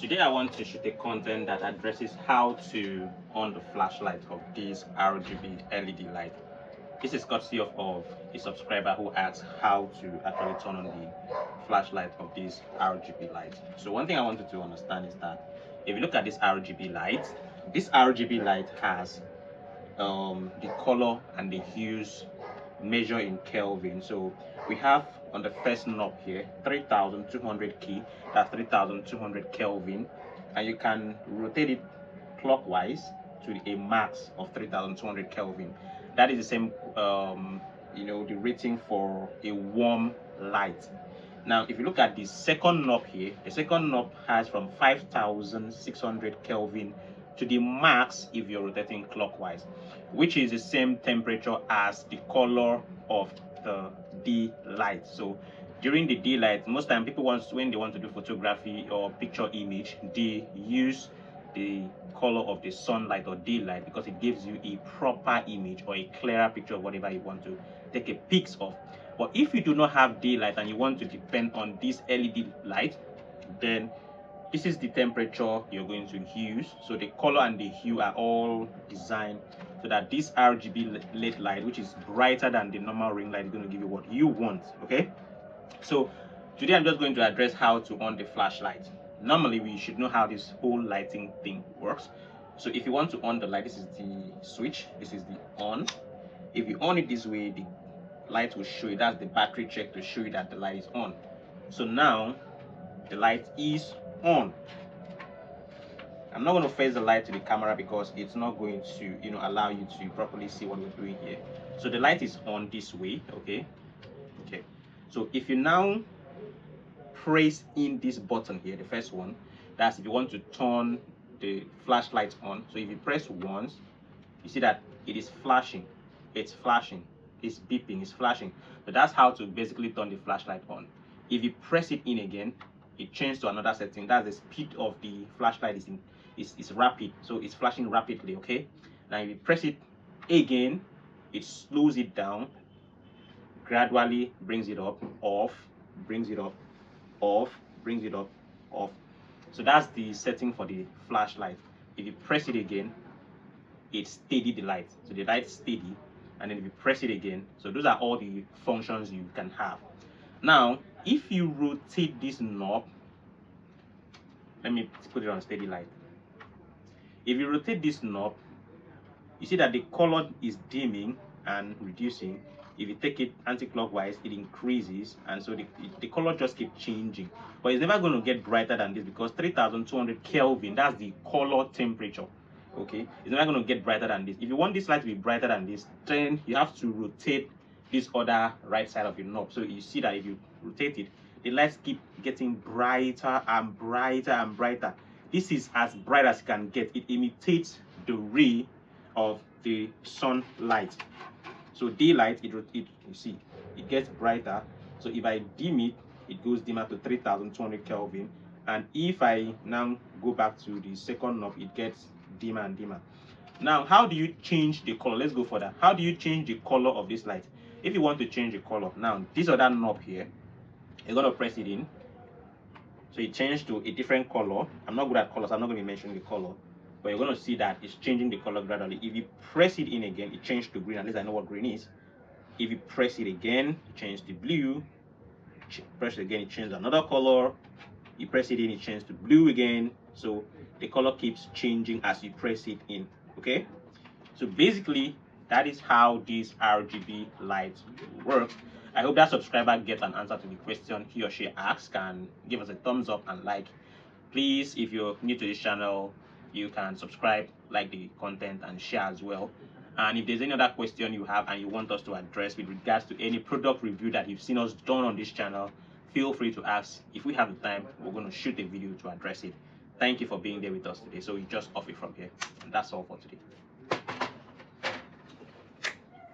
Today I want to shoot a content that addresses how to on the flashlight of this RGB LED light. This is courtesy of a subscriber who asked how to actually turn on the flashlight of this RGB light. So one thing I wanted to understand is that if you look at this RGB light, has the color and the hues measure in Kelvin. So we have on the first knob here 3200 key, that's 3200 Kelvin, and you can rotate it clockwise to a max of 3200 Kelvin. That is the same the rating for a warm light. Now if you look at the second knob here, the second knob has from 5600 Kelvin to the max if you're rotating clockwise, which is the same temperature as the color of the D light. So during the D light, most time people when they want to do photography or picture image, they use the color of the sunlight or daylight because it gives you a proper image or a clearer picture of whatever you want to take a pics of. But if you do not have daylight and you want to depend on this LED light, then this is the temperature you're going to use. So the color and the hue are all designed so that this RGB LED light, which is brighter than the normal ring light, is going to give you what you want. Okay, so today I'm just going to address how to on the flashlight. Normally we should know how this whole lighting thing works. So if you want to on the light, this is the switch, this is the on. If you on it this way, the light will show you. That's the battery check to show you that the light is on. So now the light is on. I'm not going to face the light to the camera because it's not going to allow you to properly see what we're doing here. So the light is on this way. Okay, so if you now press in this button here, the first one, that's if you want to turn the flashlight on. So if you press once, you see that it is flashing, it's beeping, it's flashing. So that's how to basically turn the flashlight on. If you press it in again, it changes to another setting. That's the speed of the flashlight is rapid, so it's flashing rapidly. Okay, now if you press it again, it slows it down, gradually brings it up, off, brings it up, off, brings it up, off. So that's the setting for the flashlight. If you press it again, it steady the light, so the light steady. And then if you press it again, so those are all the functions you can have. Now if you rotate this knob, let me put it on steady light. If you rotate this knob, you see that the color is dimming and reducing. If you take it anti-clockwise, it increases, and so the color just keeps changing. But it's never going to get brighter than this because 3200 Kelvin, that's the color temperature. Okay, it's never going to get brighter than this. If you want this light to be brighter than this, then you have to rotate this other right side of the knob. So you see that if you rotate it, the lights keep getting brighter and brighter and brighter. This is as bright as it can get. It imitates the ray of the sunlight. So daylight, you see, it gets brighter. So if I dim it, it goes dimmer to 3200 Kelvin. And if I now go back to the second knob, it gets dimmer and dimmer. Now, how do you change the color? Let's go for that. How do you change the color of this light? If you want to change the color, now this other knob here, you're going to press it in. So it changed to a different color. I'm not good at colors, I'm not going to be mentioning the color, but you're going to see that it's changing the color gradually. If you press it in again, it changed to green. At least I know what green is. If you press it again, it changed to blue. Press it again, it changed to another color. You press it in, it changes to blue again. So the color keeps changing as you press it in. Okay, so basically that is how this RGB light works. I hope that subscriber gets an answer to the question he or she asked, and give us a thumbs up and like. Please, if you're new to this channel, you can subscribe, like the content, and share as well. And if there's any other question you have and you want us to address with regards to any product review that you've seen us done on this channel, feel free to ask. If we have the time, we're going to shoot a video to address it. Thank you for being there with us today. So we just off it from here, and that's all for today.